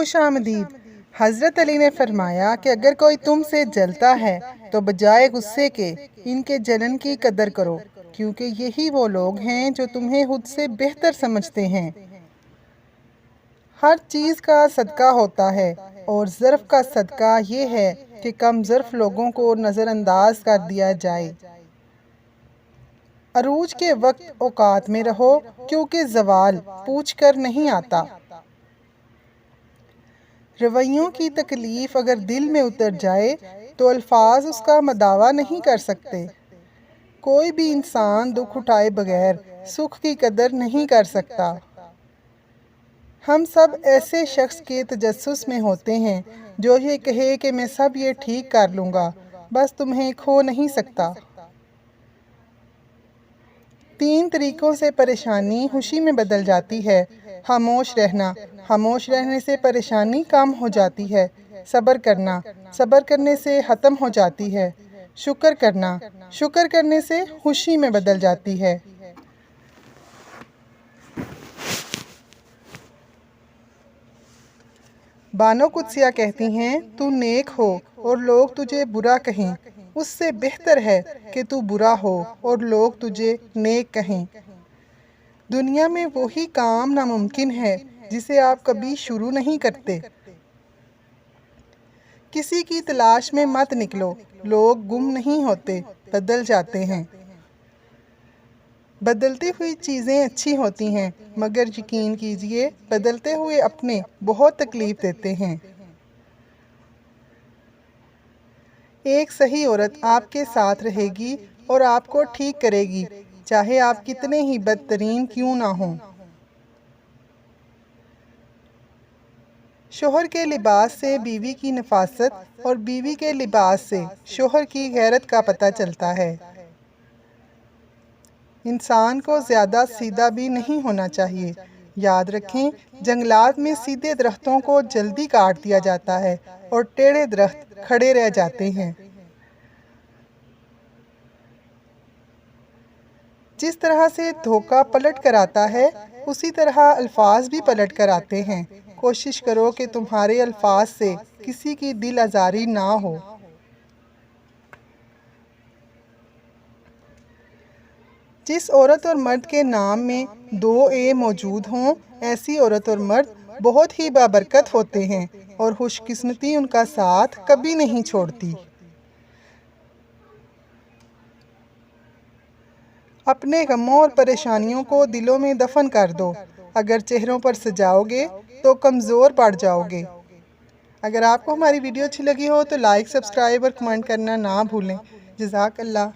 खुश आमदीद। हज़रत अली ने फरमाया कि अगर कोई तुमसे जलता है तो बजाय गुस्से के इनके जलन की कदर करो, क्योंकि यही वो लोग हैं जो तुम्हें खुद से बेहतर समझते हैं। हर चीज़ का सदका होता है और ज़र्फ़ का सदका ये है कि कम ज़र्फ़ लोगों को नज़रअंदाज कर दिया जाए। अरूज के वक्त औकात में रहो, क्योंकि ज़वाल पूछ कर नहीं आता। रवैयों की तकलीफ़ अगर दिल में उतर जाए तो अल्फाज उसका मदावा नहीं कर सकते। कोई भी इंसान दुख उठाए बगैर सुख की कदर नहीं कर सकता। हम सब ऐसे शख्स के तजस्सुस में होते हैं जो ये कहे कि मैं सब ये ठीक कर लूँगा, बस तुम्हें खो नहीं सकता। 3 तरीक़ों से परेशानी खुशी में बदल जाती है। खामोश रहना, खामोश रहने से परेशानी कम हो जाती है। सब्र करना, सब्र करने से ख़त्म हो जाती है। शुक्र करना, शुक्र करने से खुशी में बदल जाती है। बानो कुदसिया कहती हैं, तू नेक हो और लोग तुझे बुरा कहें, उससे बेहतर है कि तू बुरा हो और लोग तुझे नेक कहें। दुनिया में वही काम नामुमकिन है जिसे आप कभी शुरू नहीं करते। किसी की तलाश में मत निकलो, लोग गुम नहीं होते, बदल जाते हैं। बदलती हुई चीज़ें अच्छी होती हैं, मगर यकीन कीजिए बदलते हुए अपने बहुत तकलीफ़ देते हैं। एक सही औरत आपके साथ रहेगी और आपको ठीक करेगी, चाहे आप कितने ही बदतरीन क्यों ना हों। शोहर के लिबास से बीवी की नफासत और बीवी के लिबास से शोहर की गैरत का पता चलता है। इंसान को ज़्यादा सीधा भी नहीं होना चाहिए। याद रखें, जंगलात में सीधे दरख्तों को जल्दी काट दिया जाता है और टेढ़े दरख्त खड़े रह जाते हैं। जिस तरह से धोखा पलट कर आता है, उसी तरह अल्फाज भी पलट कर आते हैं। कोशिश करो कि तुम्हारे अल्फाज से किसी की दिल आज़ारी ना हो। जिस औरत और मर्द के नाम में 2 ए मौजूद हों, ऐसी औरत और मर्द बहुत ही बाबरकत होते हैं और खुशकिस्मती उनका साथ कभी नहीं छोड़ती। अपने गमों और परेशानियों को दिलों में दफन कर दो। अगर चेहरों पर सजाओगे तो कमज़ोर पड़ जाओगे। अगर आपको हमारी वीडियो अच्छी लगी हो तो लाइक, सब्सक्राइब और कमेंट करना ना भूलें। जज़ाकल्लाह।